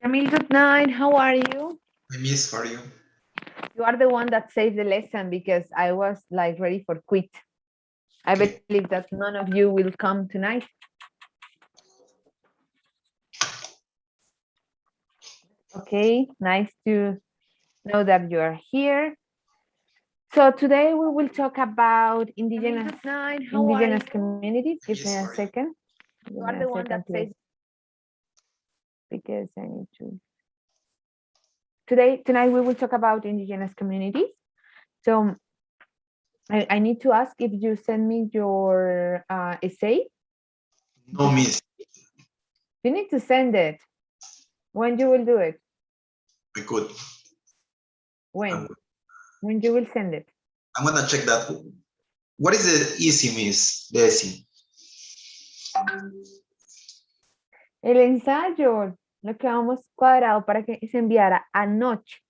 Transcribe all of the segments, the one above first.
Camille, good night. How are you? I miss for you. You are the one that saved the lesson because I was like ready for quit. I Okay. believe that none of you will come tonight. Okay, nice to know that you are here. So today we will talk about indigenous communities. I Give me miss a for you. second. Give me a second, please. Because I need to. Tonight we will talk about indigenous communities. So I need to ask if you send me your essay. No miss. You need to send it. When you will do it? I could. When? I'm, When you will send it? I'm gonna check that. What is the easy miss? The easy. El ensayo, lo que vamos cuadrado para que se enviara anoche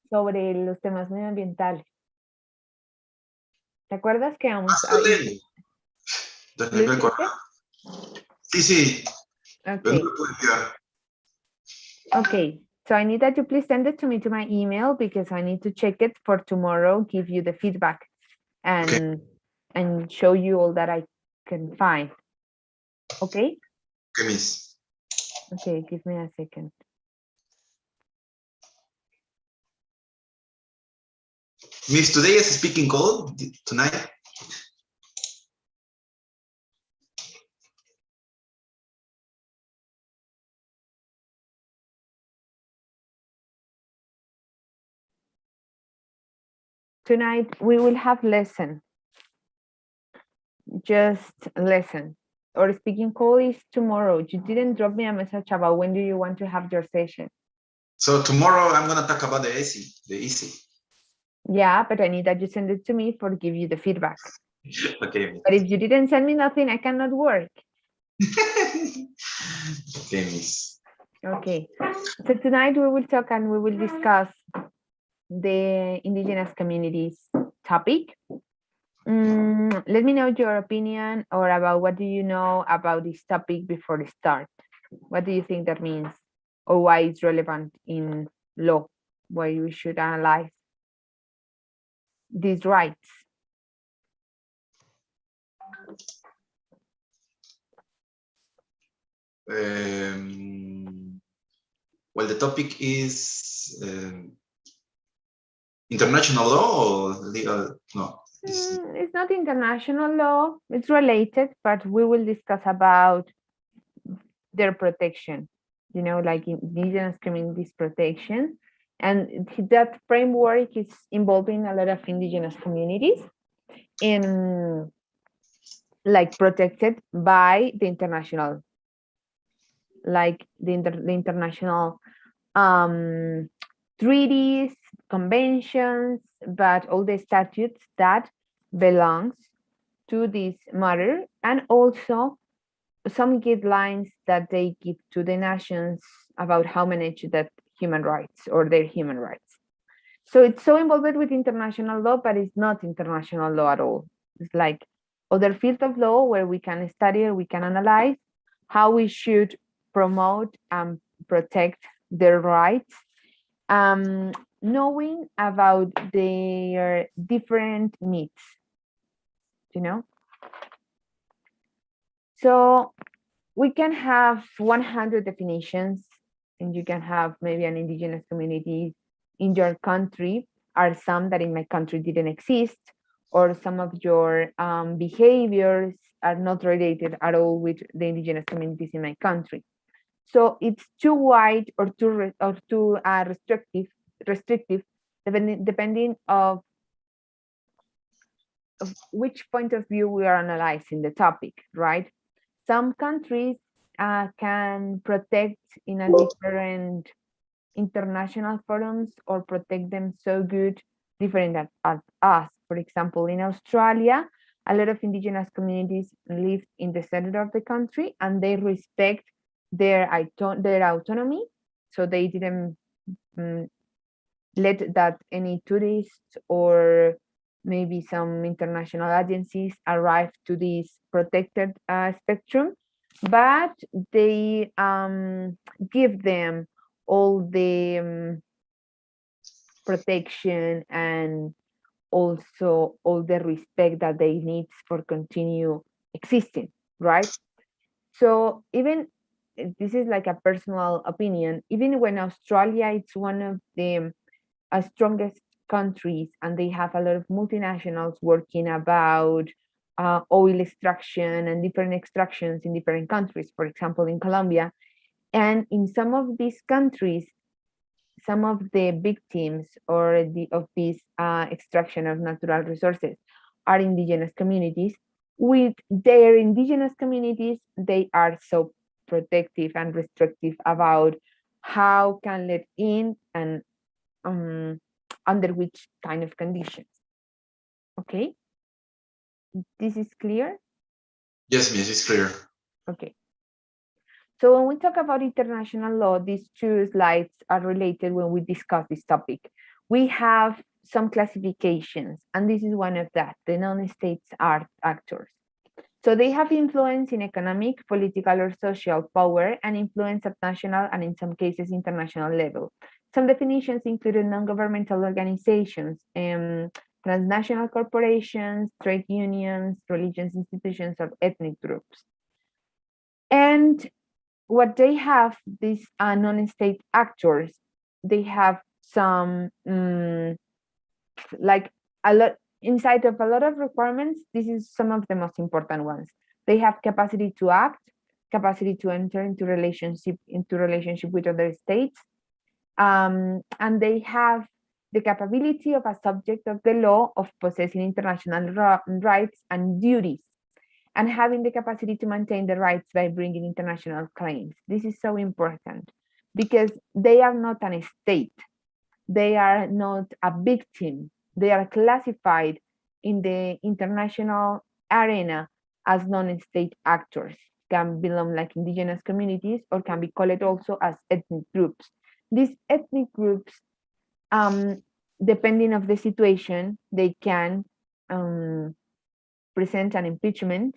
sobre los temas medioambientales. ¿Te acuerdas que vamos a ir? Don ¿Lo nivel hiciste? Sí, sí. Pero no Okay. lo puedo enviar. Okay. So I need that you please send it to me to my email because I need to check it for tomorrow, give you the feedback and show you all that I can find. Okay? Okay, miss. Okay, give me a second. Miss, today is speaking call tonight. Tonight we will have lesson. Just lesson. Or speaking call is tomorrow. You didn't drop me a message about when do you want to have your session. So tomorrow I'm gonna talk about the easy. The easy. Yeah, but I need that you send it to me for give you the feedback. Okay. But if you didn't send me nothing, I cannot work. Okay, miss. Okay. So tonight we will talk and we will discuss the indigenous communities topic. Let me know your opinion or about what do you know about this topic before the start. What do you think that means or why it's relevant in law, why we should analyze these rights? Well, the topic is international law or legal? No. It's not international law, it's related, but we will discuss about their protection, you know, like indigenous communities protection. And that framework is involving a lot of indigenous communities in like protected by the international, like the international treaties, conventions, but all the statutes that belongs to this matter, and also some guidelines that they give to the nations about how manage that human rights or their human rights. So it's so involved with international law, but it's not international law at all. It's like other field of law where we can study or we can analyze how we should promote and protect their rights, knowing about their different needs, you know? So we can have 100 definitions, and you can have maybe an indigenous community in your country, are some that in my country didn't exist, or some of your behaviors are not related at all with the indigenous communities in my country. So it's too wide or too restrictive, depending of which point of view we are analyzing the topic, right? Some countries can protect in a different international forums or protect them so good, different at us. For example, in Australia, a lot of indigenous communities live in the center of the country and they respect their autonomy. So they didn't let that any tourists or maybe some international agencies arrive to this protected spectrum, but they give them all the protection and also all the respect that they need for continue existing, right? So even this is like a personal opinion, even when Australia it's one of the strongest countries and they have a lot of multinationals working about oil extraction and different extractions in different countries, for example in Colombia, and in some of these countries some of the victims or of this extraction of natural resources are indigenous communities. With their indigenous communities, they are so protective and restrictive about how can let in and um, under which kind of conditions. Okay, this is clear. Yes, miss, it's clear. Okay. So when we talk about international law, these two slides are related when we discuss this topic. We have some classifications, and this is one of that, the non-states art actors. So they have influence in economic, political, or social power and influence at national and in some cases international level. Some definitions include non-governmental organizations, transnational corporations, trade unions, religious institutions, or ethnic groups. And what they have, these non-state actors, they have some like a lot inside of a lot of requirements. This is some of the most important ones. They have capacity to act, capacity to enter into relationship with other states, and they have the capability of a subject of the law of possessing international rights and duties and having the capacity to maintain the rights by bringing international claims. This is so important because they are not an state, they are not a victim, they are classified in the international arena as non-state actors, can belong like indigenous communities or can be called also as ethnic groups. These ethnic groups, depending of the situation, they can present an impeachment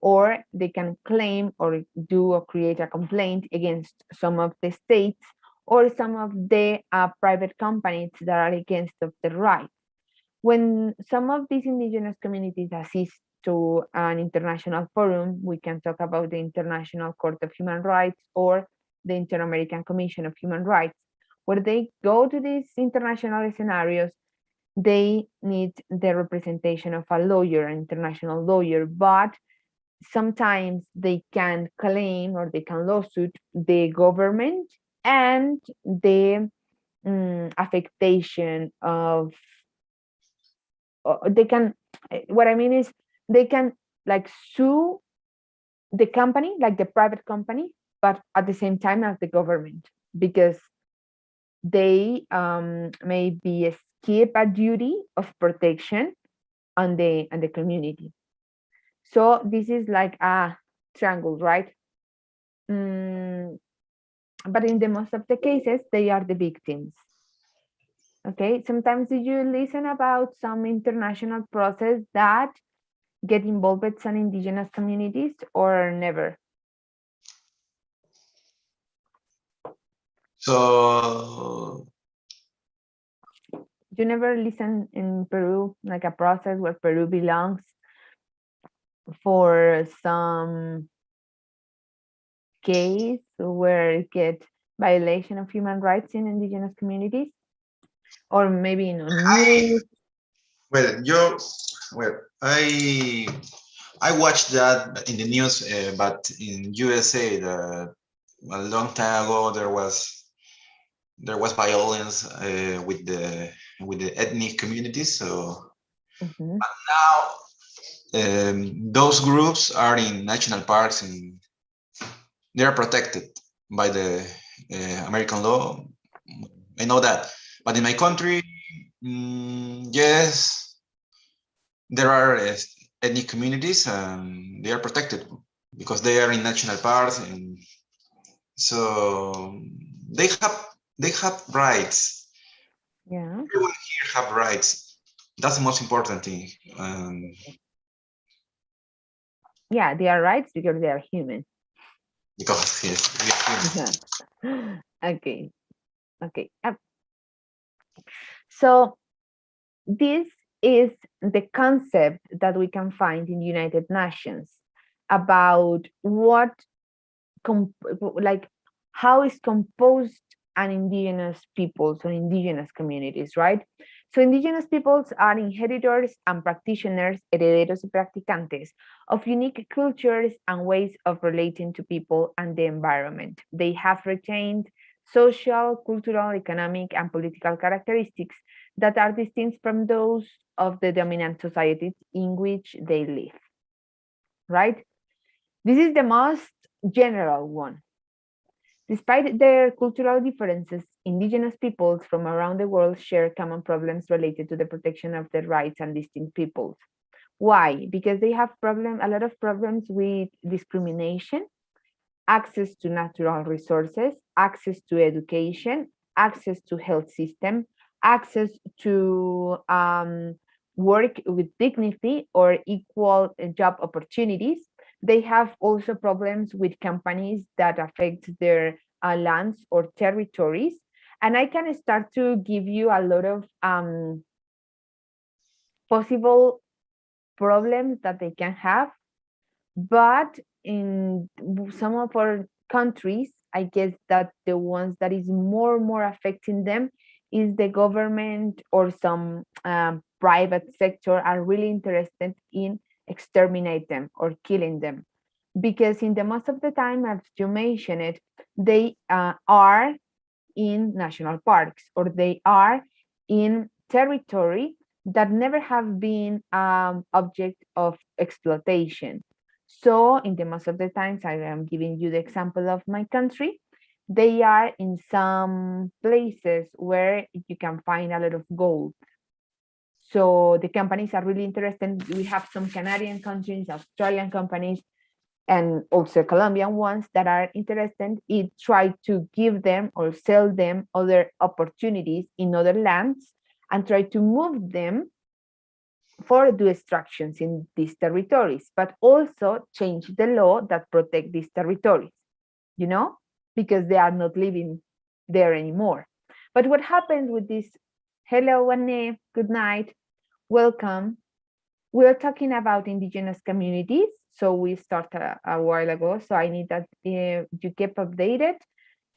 or they can claim or do or create a complaint against some of the states or some of the private companies that are against of the right. When some of these indigenous communities assist to an international forum, we can talk about the International Court of Human Rights or the Inter-American Commission of Human Rights, where they go to these international scenarios, they need the representation of a lawyer, an international lawyer, but sometimes they can claim or they can lawsuit the government and the affectation of they can what I mean is they can like sue the company, like the private company, but at the same time as the government, because they maybe skip a duty of protection on the community. So this is like a triangle, right? Mm, but in the most of the cases, they are the victims. Okay, sometimes did you listen about some international process that get involved with some indigenous communities or never? So You never listen in Peru, like a process where Peru belongs for some case where it get violation of human rights in indigenous communities? Or maybe in a news? well, you well, I watched that in the news, but in USA, a long time ago there was violence with the ethnic communities. So Mhm. now those groups are in national parks and they are protected by the American law. I know that, but in my country, yes, there are ethnic communities and they are protected because they are in national parks, and so they have they have rights. Yeah. Everyone here have rights. That's the most important thing. Yeah, they are rights because they are human. because we are human. Okay, okay. So this is the concept that we can find in United Nations about what like how is composed an indigenous peoples or indigenous communities, right? So indigenous peoples are inheritors and practitioners, herederos y practicantes, of unique cultures and ways of relating to people and the environment. They have retained social, cultural, economic, and political characteristics that are distinct from those of the dominant societies in which they live, right? This is the most general one. Despite their cultural differences, indigenous peoples from around the world share common problems related to the protection of their rights and distinct peoples. Why? Because they have a lot of problems with discrimination, access to natural resources, access to education, access to health system, access to work with dignity or equal job opportunities. They have also problems with companies that affect their lands or territories. And I can start to give you a lot of possible problems that they can have, but in some of our countries, I guess that the ones that is more affecting them is the government or some private sector are really interested in exterminate them or killing them, because in the most of the time, as you mentioned it, they are in national parks or they are in territory that never have been object of exploitation. So in the most of the times, I am giving you the example of my country, they are in some places where you can find a lot of gold. So the companies are really interested. We have some Canadian companies, Australian companies, and also Colombian ones that are interested in try to give them or sell them other opportunities in other lands and try to move them for do extractions in these territories, but also change the law that protect these territories, you know, because they are not living there anymore. But what happens with this? Hello, Anne, good night, welcome. We're talking about indigenous communities. So we started a while ago. So I need that you keep updated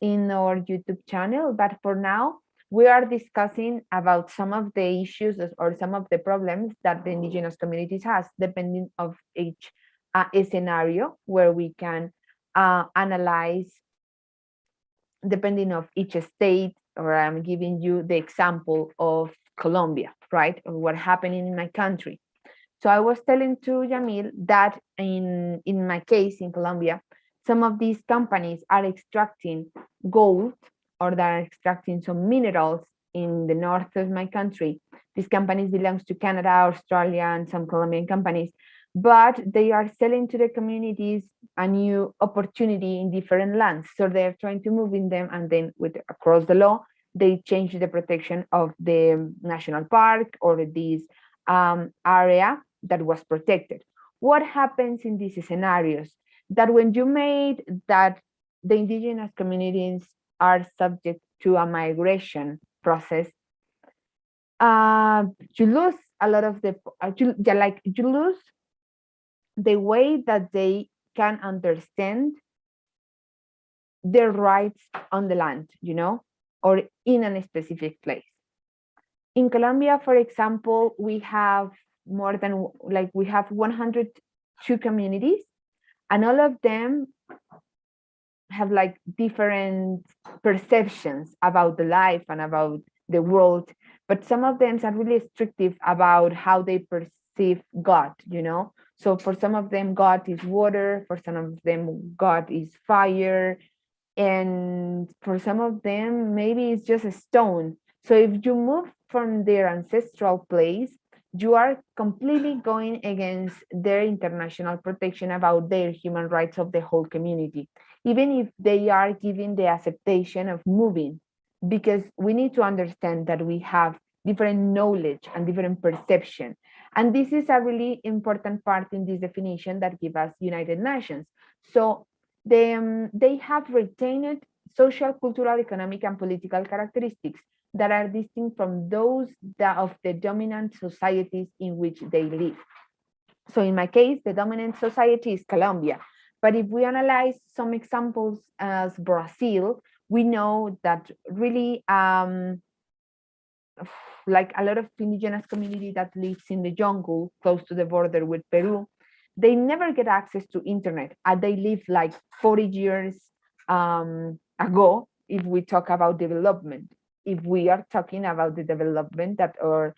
in our YouTube channel. But for now, we are discussing about some of the issues or some of the problems that the indigenous communities has, depending of each scenario where we can analyze depending of each state, or I'm giving you the example of Colombia, right? Or what happened in my country. So I was telling to Jamil that in my case in Colombia, some of these companies are extracting gold or they are extracting some minerals in the north of my country. These companies belongs to Canada, Australia, and some Colombian companies, but they are selling to the communities a new opportunity in different lands. So they're trying to move in them, and then with across the law, they change the protection of the national park or this area that was protected. What happens in these scenarios? That when you made that the indigenous communities are subject to a migration process, you lose a lot of the, you lose the way that they can understand their rights on the land, you know, or in a specific place. In Colombia, for example, we have more than we have 102 communities, and all of them have like different perceptions about the life and about the world. But some of them are really restrictive about how they perceive God, you know. So for some of them, God is water. For some of them, God is fire. And for some of them, maybe it's just a stone. So if you move from their ancestral place, you are completely going against their international protection about their human rights of the whole community, even if they are giving the acceptation of moving, because we need to understand that we have different knowledge and different perception. And this is a really important part in this definition that give us United Nations. So They have retained social, cultural, economic, and political characteristics that are distinct from those of the dominant societies in which they live. So in my case, the dominant society is Colombia. But if we analyze some examples as Brazil, we know that really like a lot of indigenous community that lives in the jungle close to the border with Peru, they never get access to internet. They live like 40 years ago if we talk about development. If we are talking about the development that our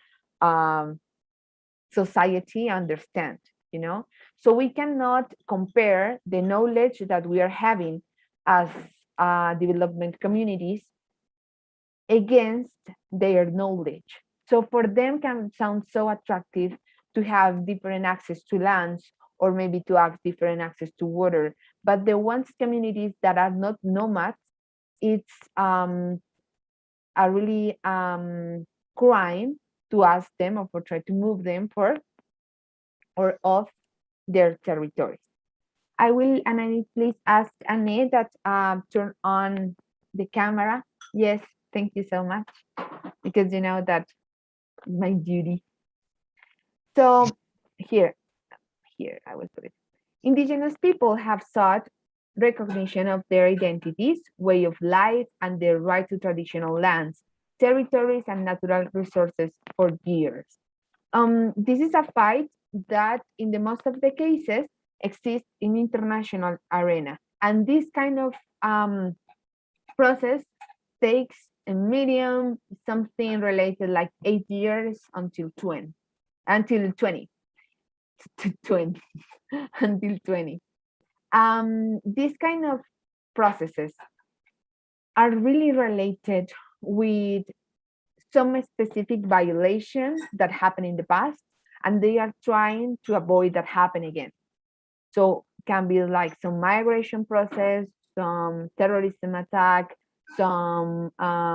society understand, you know? So we cannot compare the knowledge that we are having as development communities against their knowledge. So for them can sound so attractive to have different access to lands or maybe to have different access to water. But the ones communities that are not nomads, it's a really crime to ask them or try to move them for or off their territories. I will, and I please ask Anne that turn on the camera. Yes, thank you so much, because you know that is my duty. So here, here I will put it. Indigenous people have sought recognition of their identities, way of life, and their right to traditional lands, territories, and natural resources for years. This is a fight that, in the most of the cases, exists in international arena, and this kind of process takes a medium something related like 8 years until 20, until 20, to 20, until 20. These kind of processes are really related with some specific violations that happened in the past, and they are trying to avoid that happen again. So can be like some migration process, some terrorism attack, some I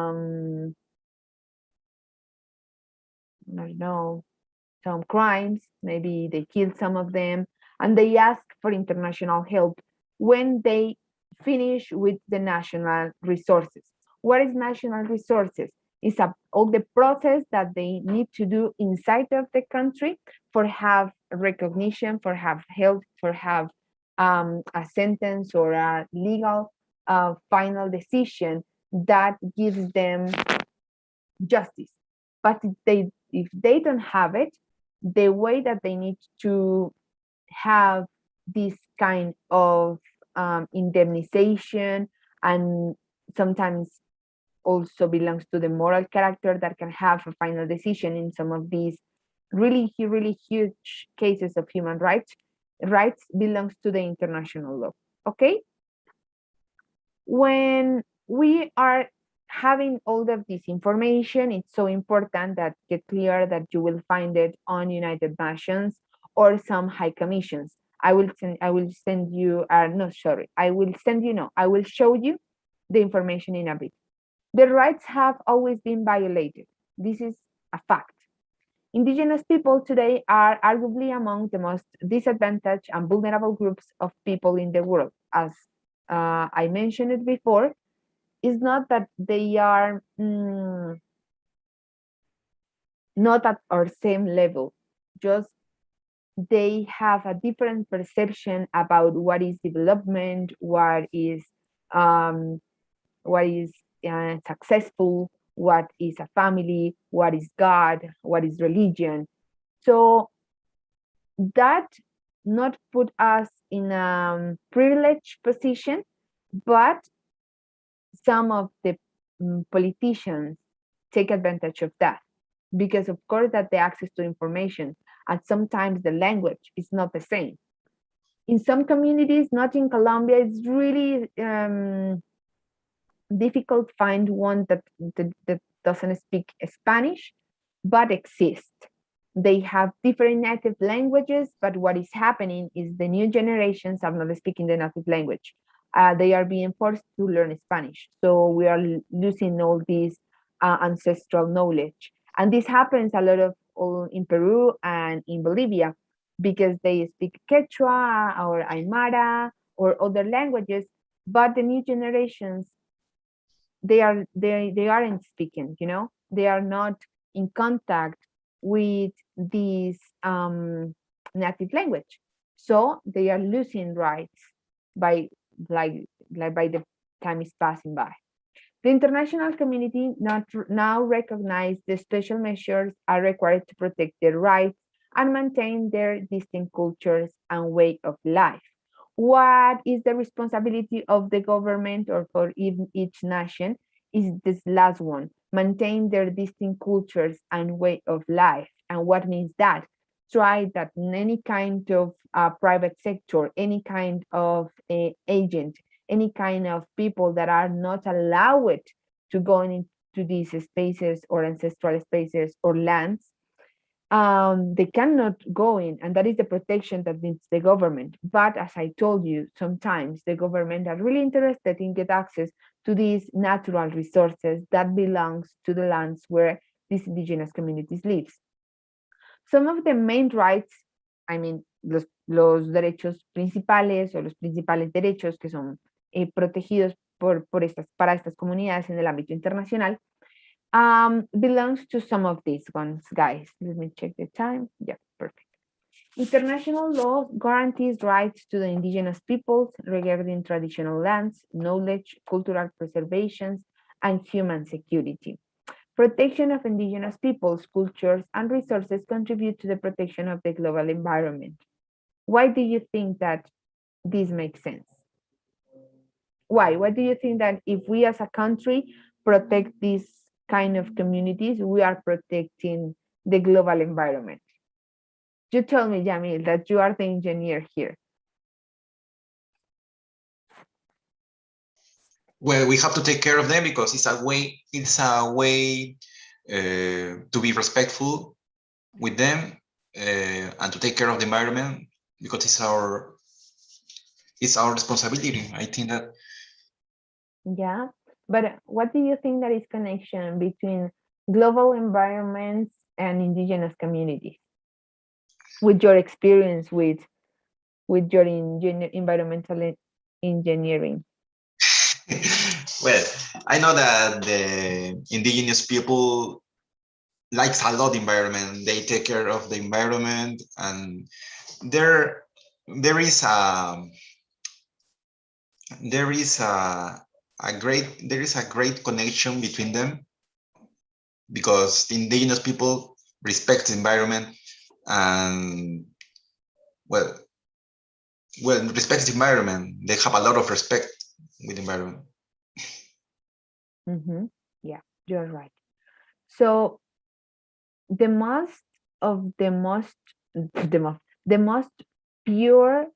don't know, some crimes, maybe they killed some of them, and they ask for international help when they finish with the national resources. What is national resources? It's all the process that they need to do inside of the country for have recognition, for have help, for have a sentence or a legal final decision that gives them justice. But if they don't have it, the way that they need to have this kind of indemnization, and sometimes also belongs to the moral character that can have a final decision in some of these really huge cases of human rights belongs to the international law. Okay, when we are having all of this information, it's so important that get clear that you will find it on United Nations or some high commissions. I will send you no, sorry, I will send you, no, I will show you the information in a bit. The rights have always been violated. This is a fact. Indigenous people today are arguably among the most disadvantaged and vulnerable groups of people in the world. As I mentioned it before, it's not that they are not at our same level, just they have a different perception about what is development, um, what is successful, what is a family, what is God, what is religion. So that not put us in a privileged position, but some of the politicians take advantage of that, because of course that the access to information and sometimes the language is not the same. In some communities, not in Colombia, it's really difficult to find one that doesn't speak Spanish but exists. They have different native languages, but what is happening is the new generations are not speaking the native language. They are being forced to learn Spanish. So we are losing all this ancestral knowledge. And this happens a lot of in Peru and in Bolivia, because they speak Quechua or Aymara or other languages, but the new generations, they aren't speaking, they are not in contact with this native language, so they are losing rights by like by the time is passing by. The international community now recognize the special measures are required to protect their rights and maintain their distinct cultures and way of life. What is the responsibility of the government or for each nation is this last one, maintain their distinct cultures and way of life. And what means that? Try that in any kind of private sector, any kind of agent, any kind of people that are not allowed to go into these spaces or ancestral spaces or lands, they cannot go in, and that is the protection that needs the government. But as I told you, sometimes the government are really interested in get access to these natural resources that belongs to the lands where these indigenous communities live. Some of the main rights, I mean, los derechos principales o los principales derechos que son protegidos para estas comunidades en el ámbito internacional, belongs to some of these ones, guys. Let me check the time. Yeah, perfect. International law guarantees rights to the indigenous peoples regarding traditional lands, knowledge, cultural preservations, and human security. Protection of indigenous peoples, cultures, and resources contribute to the protection of the global environment. Why do you think that this makes sense? Why? Why do you think that if we as a country protect these kind of communities, we are protecting the global environment? You tell me, Jamil, that you are the engineer here. Well, we have to take care of them because it's a way to be respectful with them and to take care of the environment because it's our responsibility. I think that. Yeah, but what do you think that is connection between global environments and indigenous communities? With your experience with your environmental engineering. Well, I know that the indigenous people likes a lot the environment. They take care of the environment, and there there is a there is a great connection between them because the indigenous people respect the environment and well respect the environment. They have a lot of respect with the environment. Mm-hmm. Yeah, you're right. So the most of the most pure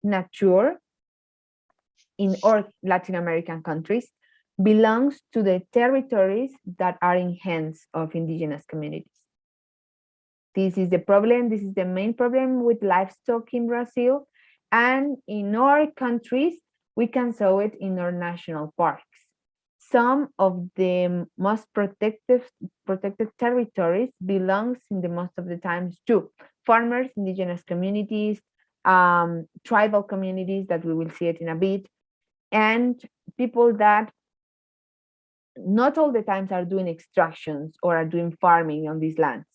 nature in all Latin American countries belongs to the territories that are in hands of indigenous communities. This is the problem. This is the main problem with livestock in Brazil. And in our countries, we can saw it in our national parks. Some of the most protected territories belongs in the most of the times to farmers, indigenous communities, tribal communities that we will see it in a bit, and people that not all the times are doing extractions or are doing farming on these lands.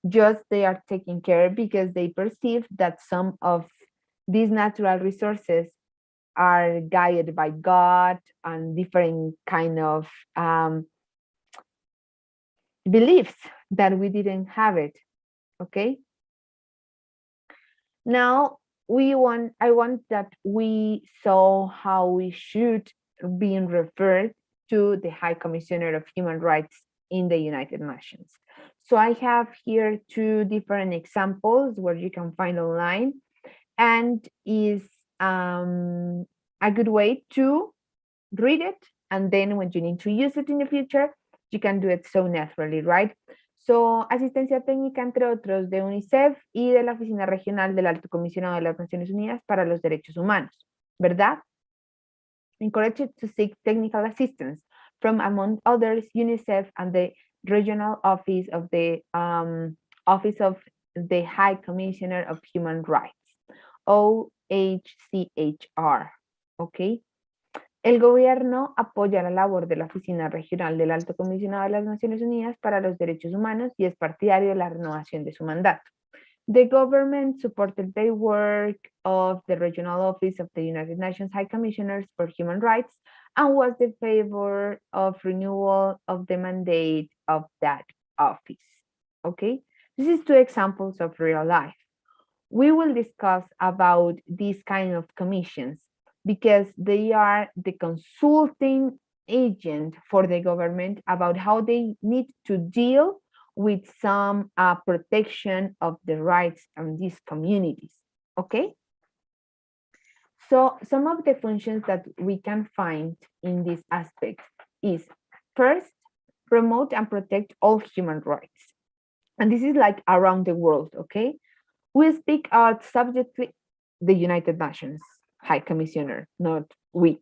Just they are taking care because they perceive that some of these natural resources are guided by God and different kind of beliefs that we didn't have it. Okay. Now I want that we saw how we should be referred to the High Commissioner of Human Rights in the United Nations. So I have here two different examples where you can find online, and is a good way to read it, and then when you need to use it in the future, you can do it so naturally, right? So, asistencia técnica, entre otros, de UNICEF y de la Oficina Regional del Alto Comisionado de las Naciones Unidas para los Derechos Humanos, ¿verdad? Encouraged to seek technical assistance from, among others, UNICEF and the Regional Office of the High Commissioner of Human Rights, OHCHR. UNHCHR. ¿Ok? El gobierno apoya la labor de la Oficina Regional del Alto Comisionado de las Naciones Unidas para los Derechos Humanos y es partidario de la renovación de su mandato. The government supported the work of the Regional Office of the United Nations High Commissioners for Human Rights and was in favor of renewal of the mandate of that office. Okay, this is two examples of real life. We will discuss about these kind of commissions because they are the consulting agent for the government about how they need to deal with some protection of the rights of these communities. Okay, so some of the functions that we can find in this aspect is first, promote and protect all human rights, and this is like around the world. Okay, we speak out subjectively, the United Nations High Commissioner, not we.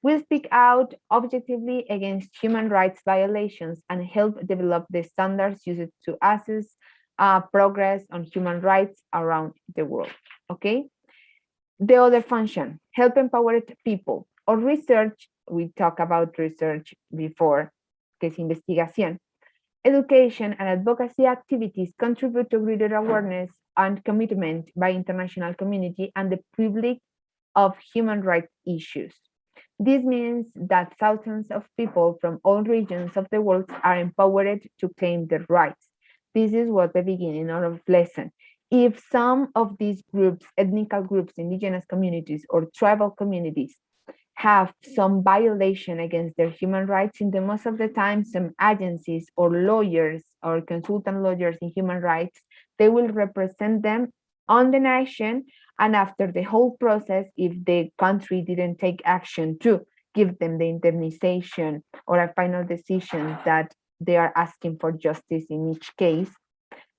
We speak out objectively against human rights violations and help develop the standards used to assess progress on human rights around the world. Okay? The other function, help empowered people or research. We talked about research before, que es investigación. Education and advocacy activities contribute to greater awareness and commitment by international community and the public of human rights issues. This means that thousands of people from all regions of the world are empowered to claim their rights. This is what the beginning of the lesson. If some of these groups, ethnic groups, indigenous communities, or tribal communities have some violation against their human rights, in the most of the time, some agencies or lawyers or consultant lawyers in human rights, they will represent them on the nation. And after the whole process, if the country didn't take action to give them the indemnization or a final decision that they are asking for justice in each case,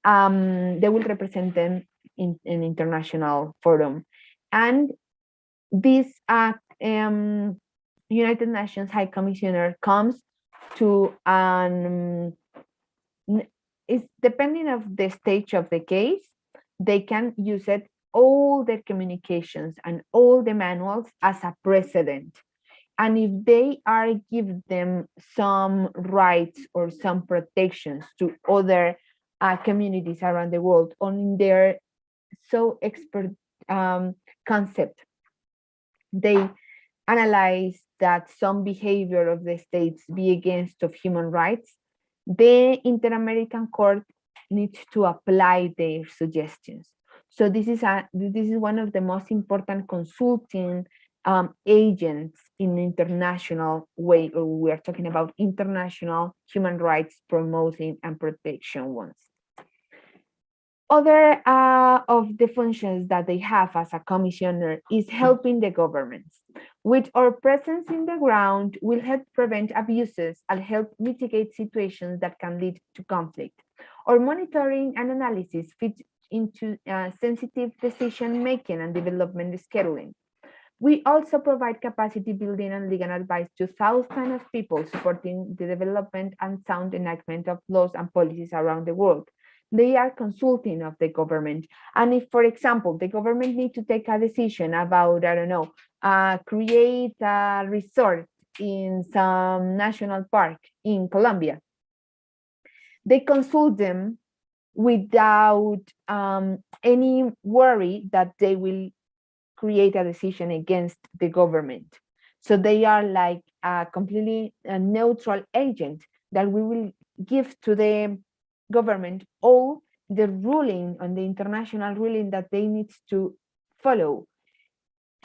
they will represent them in an international forum. And this United Nations High Commissioner comes to is depending of the stage of the case, they can use it all their communications and all the manuals as a precedent. And if they are give them some rights or some protections to other communities around the world on their so expert concept, they analyze that some behavior of the states be against of human rights, the Inter-American Court needs to apply their suggestions. So this is one of the most important consulting agents in international way. We are talking about international human rights promoting and protection ones. Other of the functions that they have as a commissioner is helping the governments. With our presence in the ground, will help prevent abuses and help mitigate situations that can lead to conflict. Our monitoring and analysis fit into sensitive decision making and development scheduling. We also provide capacity building and legal advice to thousands of people supporting the development and sound enactment of laws and policies around the world. They are consulting of the government. And if, for example, the government need to take a decision about, I don't know, create a resort in some national park in Colombia, they consult them without any worry that they will create a decision against the government. So they are like a completely neutral agent that we will give to the government all the ruling on the international ruling that they need to follow.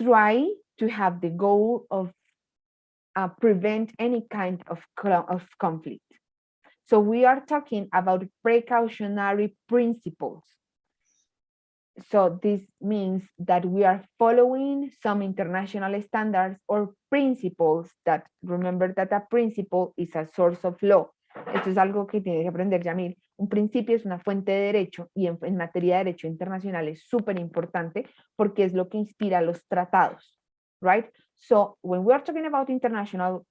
Try to have the goal of prevent any kind of conflict. So we are talking about precautionary principles. So this means that we are following some international standards or principles that, remember that a principle is a source of law. Esto es algo que tiene que aprender Yamil. Un principio es una fuente de derecho y en materia de derecho internacional es súper importante porque es lo que inspira los tratados, right? So when we are talking about international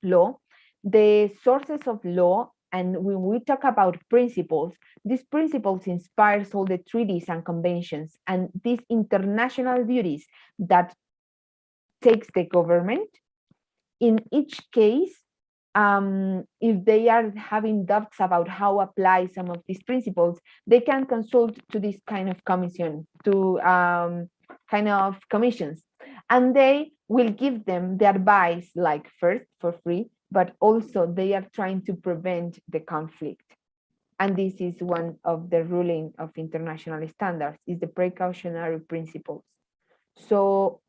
law, the sources of law And when we talk about principles, these principles inspires all the treaties and conventions and these international duties that takes the government. In each case, if they are having doubts about how apply some of these principles, they can consult to this kind of commission, to kind of commissions, and they will give them the advice, like first for free, but also they are trying to prevent the conflict. And this is one of the ruling of international standards, is the precautionary principles. So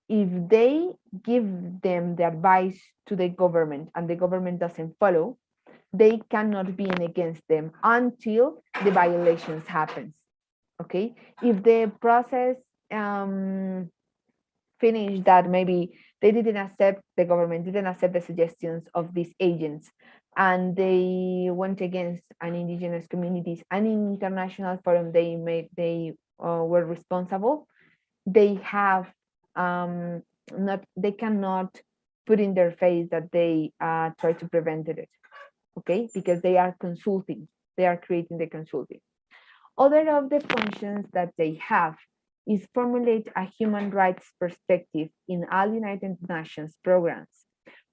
if they give them the advice to the government and the government doesn't follow, they cannot be against them until the violations happens. Okay, if the process finished that maybe they didn't accept, the government didn't accept the suggestions of these agents, and they went against an indigenous communities and in international forum they were responsible, they have not, they cannot put in their face that they try to prevent it. Okay, because they are consulting, they are creating the consulting. Other of the functions that they have is formulate a human rights perspective in all United Nations programs.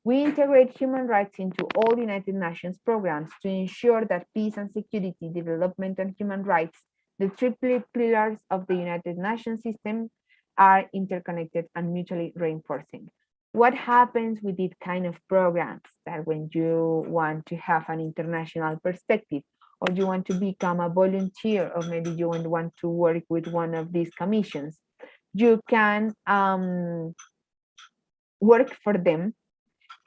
We integrate human rights into all United Nations programs to ensure that peace and security, development and human rights, the triple pillars of the United Nations system, are interconnected and mutually reinforcing. What happens with these kind of programs, that when you want to have an international perspective, or you want to become a volunteer, or maybe you want to work with one of these commissions, you can work for them,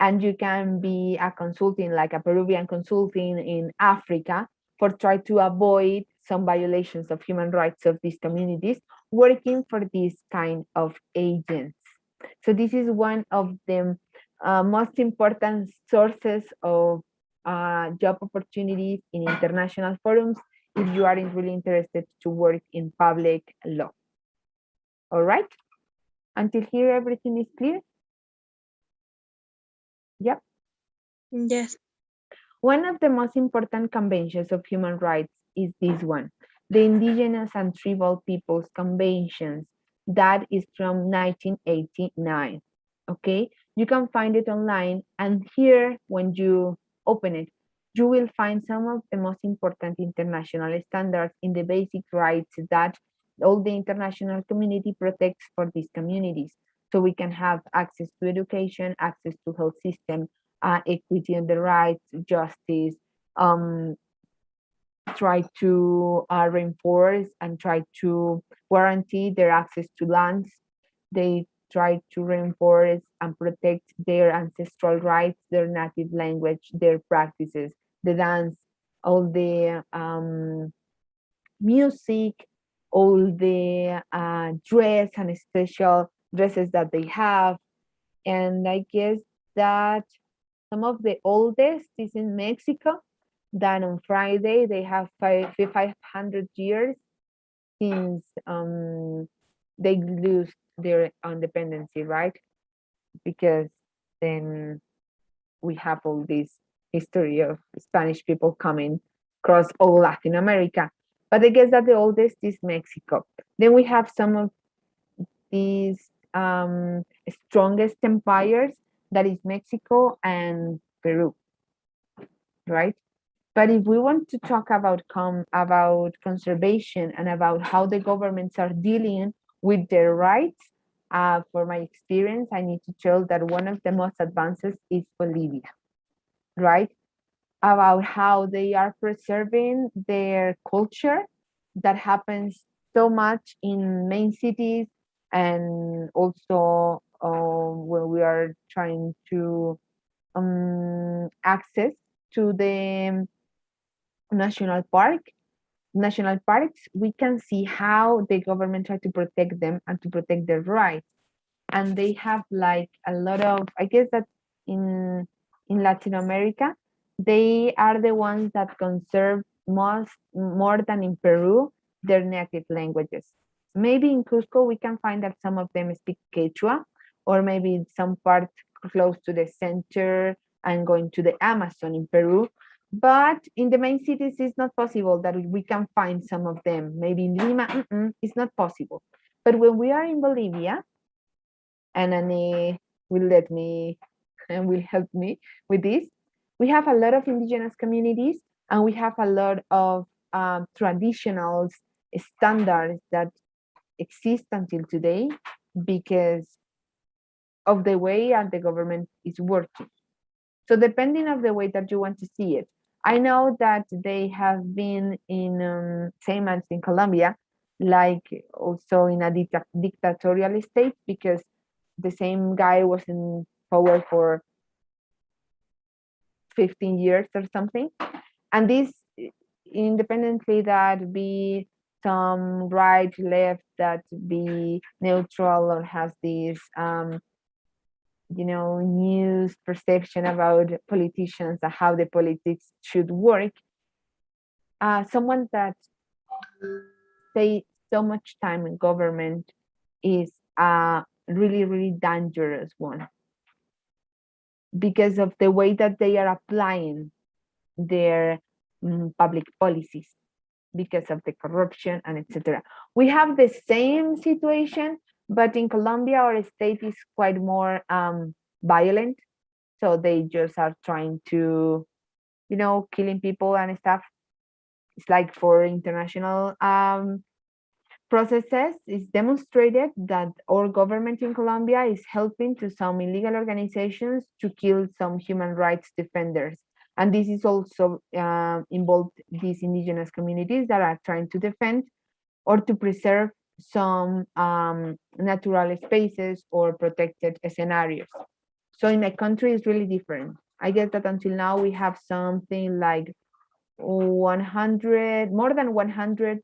and you can be a consulting, like a Peruvian consulting in Africa, for try to avoid some violations of human rights of these communities, working for these kind of agents. So this is one of the most important sources of job opportunities in international forums if you are really interested to work in public law. All right, until here everything is clear. Yep. Yes. One of the most important conventions of human rights is this one, the Indigenous and Tribal Peoples Conventions, that is from 1989. Okay, you can find it online, and here, when you open it, you will find some of the most important international standards in the basic rights that all the international community protects for these communities. So we can have access to education, access to health system, equity and the rights, justice, um, try to reinforce and try to guarantee their access to lands. They try to reinforce and protect their ancestral rights, their native language, their practices, the dance, all the music, all the dress and special dresses that they have. And I guess that some of the oldest is in Mexico. That on Friday they have 500 years since they lose their independence, right? Because then we have all this history of Spanish people coming across all Latin America. But I guess that the oldest is Mexico. Then we have some of these strongest empires, that is Mexico and Peru, right? But if we want to talk about conservation and about how the governments are dealing with their rights, for my experience, I need to tell that one of the most advances is Bolivia, right? About how they are preserving their culture that happens so much in main cities, and also when we are trying to access to the national parks, we can see how the government try to protect them and to protect their rights. And they have like a lot of, I guess that in Latin America, they are the ones that conserve more than in Peru their native languages. Maybe in Cusco we can find that some of them speak Quechua, or maybe some part close to the center and going to the Amazon in Peru, But in the main cities, it's not possible that we can find some of them. Maybe in Lima, it's not possible. But when we are in Bolivia, and Anne will let me and will help me with this, we have a lot of indigenous communities, and we have a lot of traditional standards that exist until today because of the way and the government is working. So depending of the way that you want to see it, I know that they have been in same as in Colombia, like also in a dictatorial state because the same guy was in power for 15 years or something. And this independently that be some right, left, that be neutral or has this news perception about politicians and how the politics should work. Someone that stay so much time in government is a really, really dangerous one because of the way that they are applying their public policies, because of the corruption and etc. We have the same situation, but in Colombia, our state is quite more violent. So they just are trying to, killing people and stuff. It's like for international processes, it's demonstrated that our government in Colombia is helping to some illegal organizations to kill some human rights defenders. And this is also involved these indigenous communities that are trying to defend or to preserve some natural spaces or protected scenarios. So in my country, it's really different. I guess that until now we have something like 100, more than 100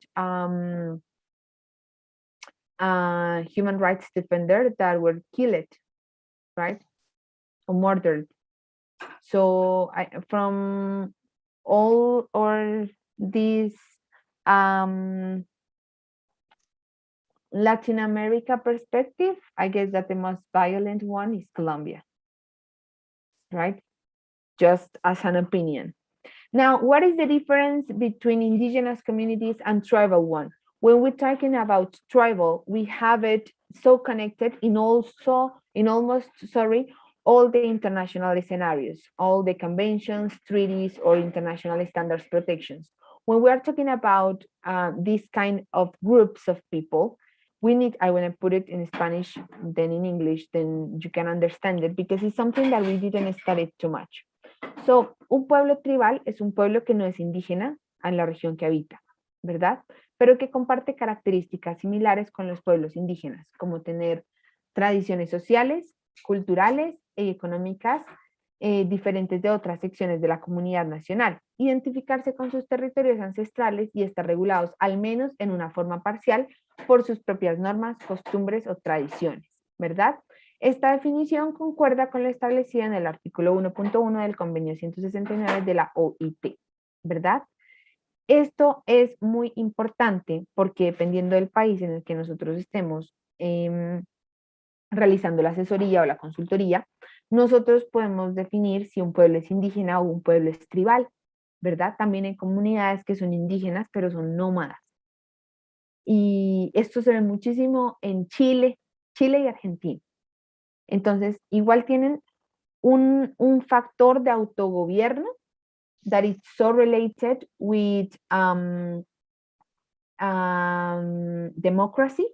human rights defenders that were killed, right, or murdered. So from all or these um, Latin America perspective, I guess that the most violent one is Colombia, right? Just as an opinion. Now, what is the difference between indigenous communities and tribal one? When we're talking about tribal, we have it so connected in almost, all the international scenarios, all the conventions, treaties, or international standards protections. When we are talking about this kind of groups of people, we need, I want to put it in Spanish, then in English, then you can understand it because it's something that we didn't study too much. So, un pueblo tribal es un pueblo que no es indígena en la región que habita, ¿verdad? Pero que comparte características similares con los pueblos indígenas, como tener tradiciones sociales, culturales y económicas diferentes de otras secciones de la comunidad nacional, identificarse con sus territorios ancestrales y estar regulados, al menos en una forma parcial, por sus propias normas, costumbres o tradiciones, ¿verdad? Esta definición concuerda con lo establecido en el artículo 1.1 del convenio 169 de la OIT, ¿verdad? Esto es muy importante porque dependiendo del país en el que nosotros estemos realizando la asesoría o la consultoría, nosotros podemos definir si un pueblo es indígena o un pueblo es tribal, ¿verdad? También hay comunidades que son indígenas, pero son nómadas. Y esto se ve muchísimo en Chile y Argentina. Entonces, igual tienen un factor de autogobierno that is so related with democracy.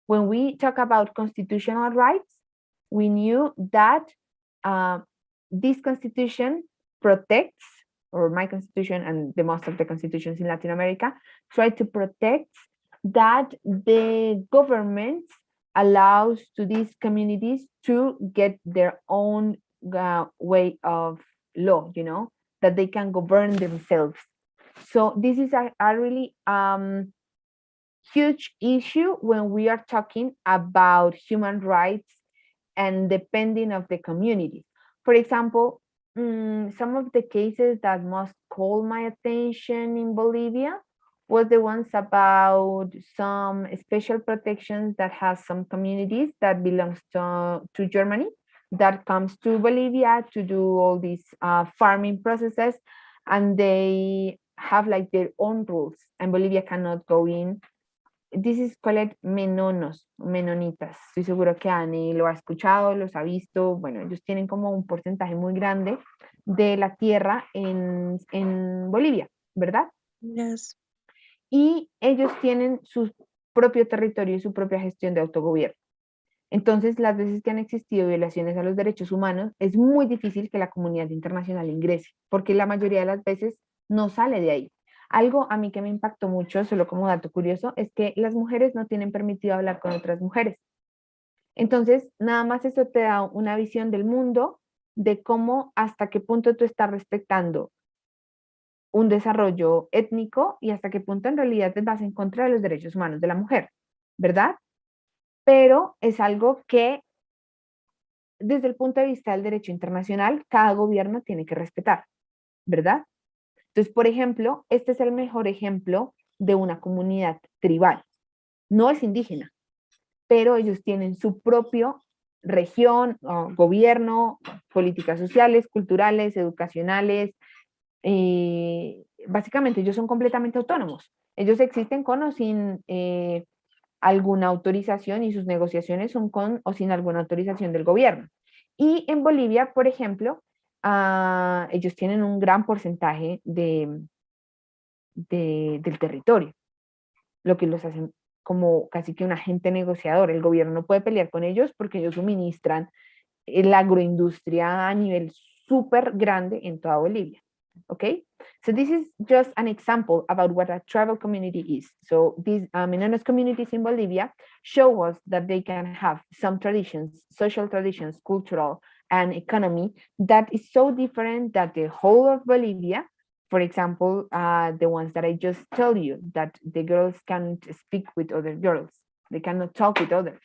When we talk about constitutional rights, we knew that this constitution protects, or my constitution and the most of the constitutions in Latin America, try to protect that the government allows to these communities to get their own way of law, that they can govern themselves. So this is a really huge issue when we are talking about human rights and depending of the community. For example, some of the cases that most call my attention in Bolivia was the ones about some special protections that has some communities that belongs to Germany that comes to Bolivia to do all these farming processes. and they have like their own rules, and Bolivia cannot go in. This is called menonos, menonitas. Estoy seguro que Ani lo ha escuchado, los ha visto. Bueno, ellos tienen como un porcentaje muy grande de la tierra en Bolivia, ¿verdad? Yes. Y ellos tienen su propio territorio y su propia gestión de autogobierno. Entonces, las veces que han existido violaciones a los derechos humanos, es muy difícil que la comunidad internacional ingrese, porque la mayoría de las veces no sale de ahí. Algo a mí que me impactó mucho, solo como dato curioso, es que las mujeres no tienen permitido hablar con otras mujeres. Entonces, nada más eso te da una visión del mundo, de cómo, hasta qué punto tú estás respetando un desarrollo étnico y hasta qué punto en realidad te vas en contra de los derechos humanos de la mujer, ¿verdad? Pero es algo que desde el punto de vista del derecho internacional, cada gobierno tiene que respetar, ¿verdad? Entonces, por ejemplo, este es el mejor ejemplo de una comunidad tribal. No es indígena, pero ellos tienen su propio región, gobierno, políticas sociales, culturales, educacionales. Básicamente, ellos son completamente autónomos. Ellos existen con o sin alguna autorización y sus negociaciones son con o sin alguna autorización del gobierno. Y en Bolivia, por ejemplo, ellos tienen un gran porcentaje del territorio, lo que los hace como casi que un agente negociador. El gobierno no puede pelear con ellos porque ellos suministran la agroindustria a nivel súper grande en toda Bolivia. Okay, so this is just an example about what a tribal community is. So these Menones communities in Bolivia show us that they can have some traditions, social traditions, cultural, and economy that is so different that the whole of Bolivia. For example, the ones that I just told you, that the girls can't speak with other girls, they cannot talk with others.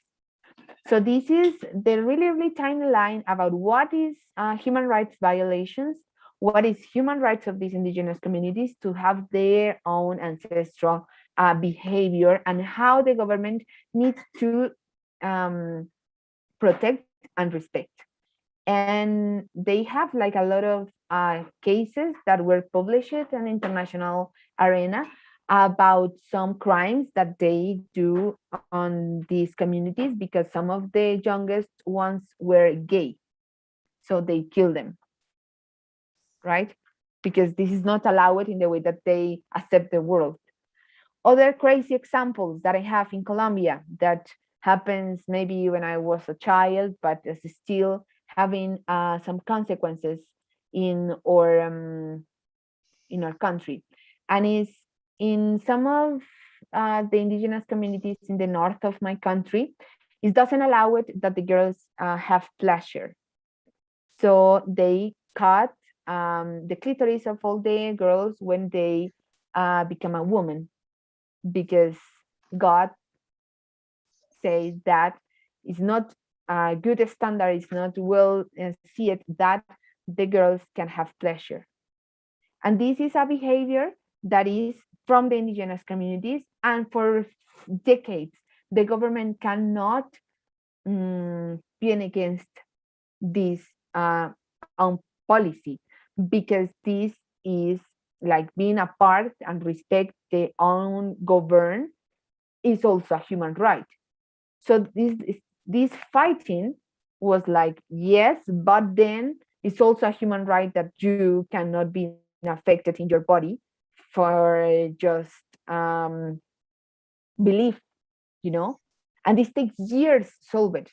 So this is the really, really tiny line about what is human rights violations, what is human rights of these indigenous communities to have their own ancestral behavior, and how the government needs to um, protect and respect. And they have like a lot of cases that were published in international arena about some crimes that they do on these communities, because some of the youngest ones were gay, so they kill them, right? Because this is not allowed in the way that they accept the world. Other crazy examples that I have in Colombia that happens maybe when I was a child, but is still having some consequences in our country, and is in some of the indigenous communities in the north of my country. It doesn't allow it that the girls have pleasure, so they cut the clitoris of all the girls when they become a woman, because God says that it's not a good standard, it's not well see it that the girls can have pleasure. And this is a behavior that is from the indigenous communities, and for decades, the government cannot be against this own policy, because this is like being apart and respect the own govern is also a human right. So this fighting was like, yes, but then it's also a human right that you cannot be affected in your body for just belief, you know. And this takes years to solve it.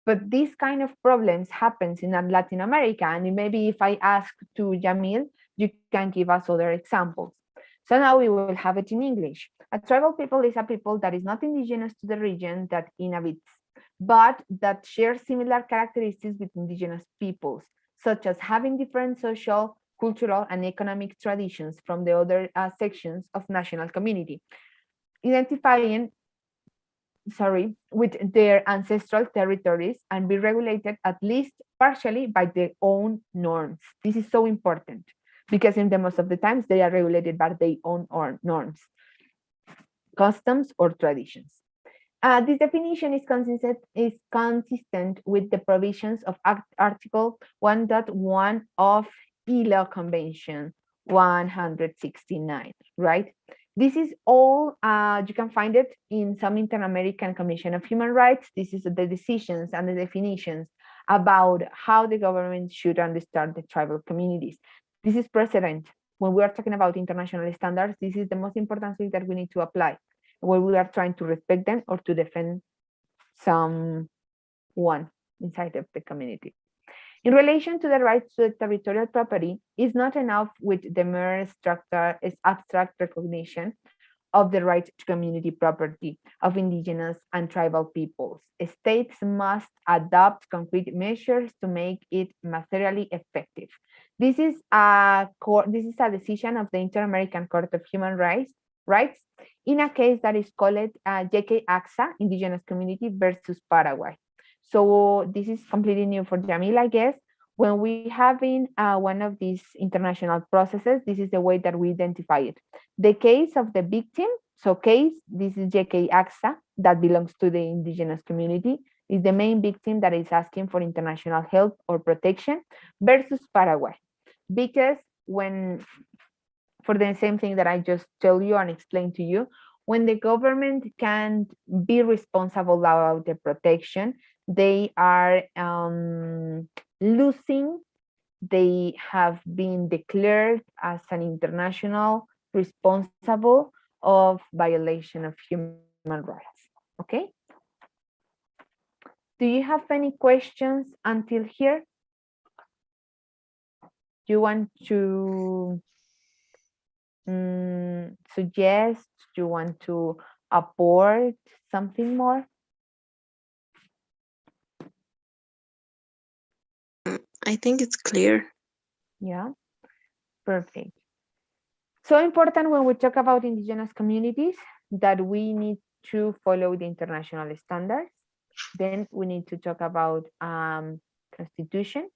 But these kind of problems happens in Latin America, and maybe if I ask to Jamil, you can give us other examples. So now we will have it in English. A tribal people is a people that is not indigenous to the region that inhabits, but that shares similar characteristics with indigenous peoples, such as having different social, cultural, and economic traditions from the other sections of national community, identifying with their ancestral territories and be regulated at least partially by their own norms. This is so important because in the most of the times they are regulated by their own norms, customs, or traditions. This definition is consistent with the provisions of Article 1.1 of ILO Convention 169, right? This is all, you can find it in some Inter-American Commission of Human Rights. This is the decisions and the definitions about how the government should understand the tribal communities. This is precedent. When we are talking about international standards, this is the most important thing that we need to apply, where we are trying to respect them or to defend someone inside of the community. In relation to the rights to territorial property, it's not enough with the mere abstract recognition of the right to community property of indigenous and tribal peoples. States must adopt concrete measures to make it materially effective. This is a decision of the Inter-American Court of Human Rights in a case that is called JK AXA, Indigenous Community versus Paraguay. So this is completely new for Jamil, I guess. When we have in one of these international processes, this is the way that we identify it. The case of the victim, so case, this is JK AXA, that belongs to the indigenous community, is the main victim that is asking for international help or protection versus Paraguay. Because when, for the same thing that I just tell you and explain to you, when the government can't be responsible about the protection, they are losing. They have been declared as an international responsible of violation of human rights. Okay? Do you have any questions until here? Do you want to suggest? Do you want to apport something more? I think it's clear. Yeah, perfect. So important when we talk about indigenous communities that we need to follow the international standards. Then we need to talk about constitution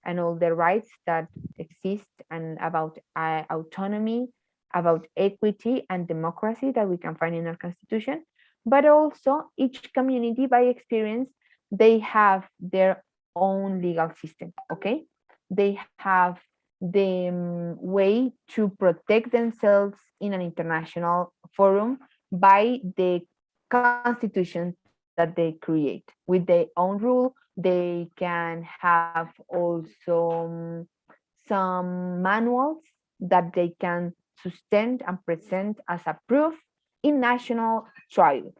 and all the rights that exist, and about autonomy, about equity and democracy that we can find in our constitution. But also each community by experience, they have their own legal system, okay? They have the way to protect themselves in an international forum by the constitutions that they create with their own rule. They can have also some manuals that they can sustain and present as a proof in national trials,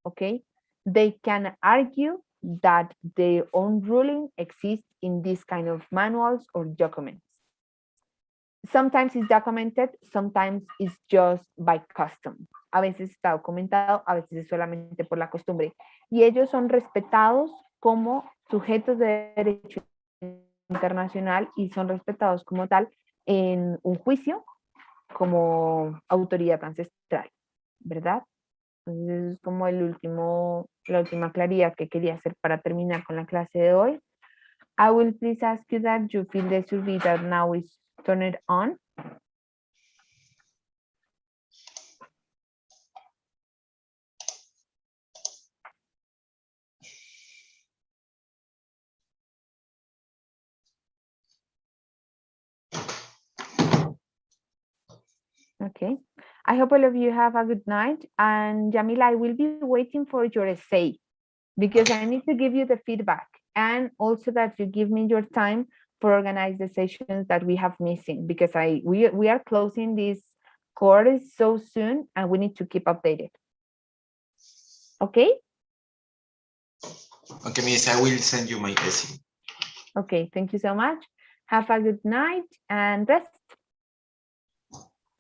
okay? They can argue that their own ruling exists in this kind of manuals or documents. Sometimes it's documented, sometimes it's just by custom. A veces está documentado, a veces es solamente por la costumbre. Y ellos son respetados como sujetos de derecho internacional y son respetados como tal en un juicio como autoridad ancestral, ¿verdad? Entonces, eso es como la última claridad que quería hacer para terminar con la clase de hoy. I will please ask you that you fill the survey that now is turned on. Okay. I hope all of you have a good night. And Jamila, I will be waiting for your essay because I need to give you the feedback, and also that you give me your time for organize the sessions that we have missing, because we are closing this course so soon and we need to keep updated. Okay? Okay, Miss, I will send you my essay. Okay, thank you so much. Have a good night and rest.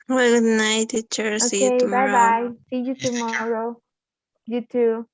Well, good night, teacher. See you Okay, tomorrow. bye-bye. See you tomorrow. You too.